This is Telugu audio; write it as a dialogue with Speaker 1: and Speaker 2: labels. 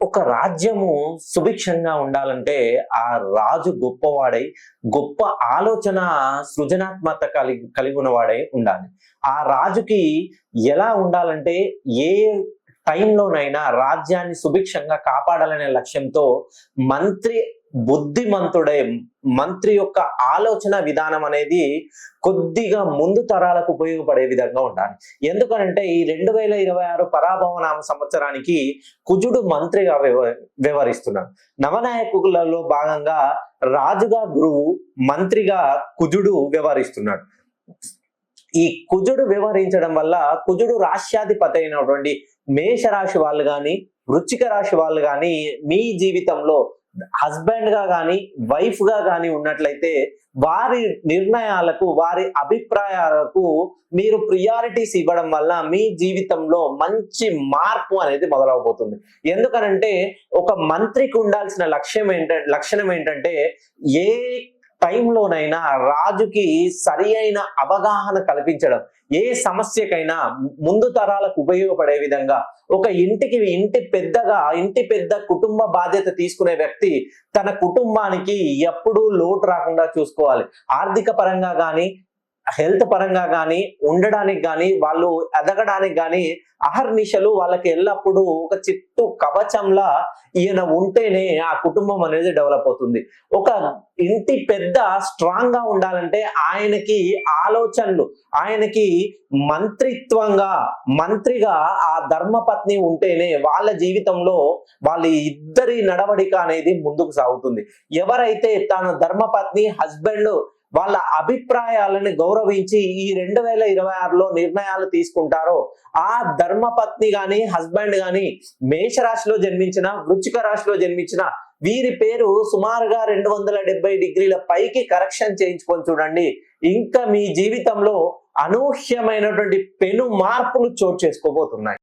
Speaker 1: ఒక రాజ్యము సుభిక్షంగా ఉండాలంటే ఆ రాజు గొప్పవాడై గొప్ప ఆలోచన సృజనాత్మకత కలిగి ఉన్నవాడై ఉండాలి. ఆ రాజుకి ఎలా ఉండాలంటే ఏ టైంలోనైనా రాజ్యాన్ని సుభిక్షంగా కాపాడాలనే లక్ష్యంతో మంత్రి బుద్ధిమంతుడై మంత్రి యొక్క ఆలోచన విధానం అనేది కొద్దిగా ముందు తరాలకు ఉపయోగపడే విధంగా ఉండాలి. ఎందుకనంటే ఈ 2026 పరాభవనామ సంవత్సరానికి కుజుడు మంత్రిగా వ్యవహరిస్తున్నాడు. నవనాయకులలో భాగంగా రాజుగా గురువు, మంత్రిగా కుజుడు వ్యవహరిస్తున్నాడు. ఈ కుజుడు వ్యవహరించడం వల్ల కుజుడు రాశ్యాధిపతి అయినటువంటి మేషరాశి వాళ్ళు కానీ, వృశ్చిక రాశి వాళ్ళు కానీ మీ జీవితంలో హస్బెండ్ గా కానీ, వైఫ్ గా కానీ ఉన్నట్లయితే వారి నిర్ణయాలకు, వారి అభిప్రాయాలకు మీరు ప్రియారిటీస్ ఇవ్వడం వల్ల మీ జీవితంలో మంచి మార్పు అనేది మొదలవబోతుంది. ఎందుకనంటే ఒక మంత్రికి ఉండాల్సిన లక్షణం ఏంటంటే ఏ టైంలోనైనా రాజుకి సరి అయిన అవగాహన కల్పించడం, ఏ సమస్యకైనా ముందు తరాలకు ఉపయోగపడే విధంగా ఒక ఇంటి పెద్ద కుటుంబ బాధ్యత తీసుకునే వ్యక్తి తన కుటుంబానికి ఎప్పుడూ లోటు రాకుండా చూసుకోవాలి. ఆర్థిక పరంగా కానీ, హెల్త్ పరంగా కానీ, ఉండడానికి కానీ, వాళ్ళు ఎదగడానికి కానీ అహర్నిశలు వాళ్ళకి ఎల్లప్పుడూ ఒక చిట్టు కవచంలా ఈయన ఉంటేనే ఆ కుటుంబం అనేది డెవలప్ అవుతుంది. ఒక ఇంటి పెద్ద స్ట్రాంగ్ గా ఉండాలంటే ఆయనకి ఆలోచనలు, ఆయనకి మంత్రిగా ఆ ధర్మపత్ని ఉంటేనే వాళ్ళ జీవితంలో వాళ్ళ ఇద్దరి నడవడిక అనేది ముందుకు సాగుతుంది. ఎవరైతే తన ధర్మపత్ని, హస్బెండ్ వాళ్ళ అభిప్రాయాలను గౌరవించి ఈ 2026లో నిర్ణయాలు తీసుకుంటారో ఆ ధర్మపత్ని గాని, హస్బెండ్ గాని మేషరాశిలో జన్మించిన, వృశ్చిక రాశిలో జన్మించిన వీరి పేరు సుమారుగా 270 డిగ్రీల పైకి కరెక్షన్ చేయించుకొని చూడండి. ఇంకా మీ జీవితంలో అనూహ్యమైనటువంటి పెను మార్పులు చోటు చేసుకోబోతున్నాయి.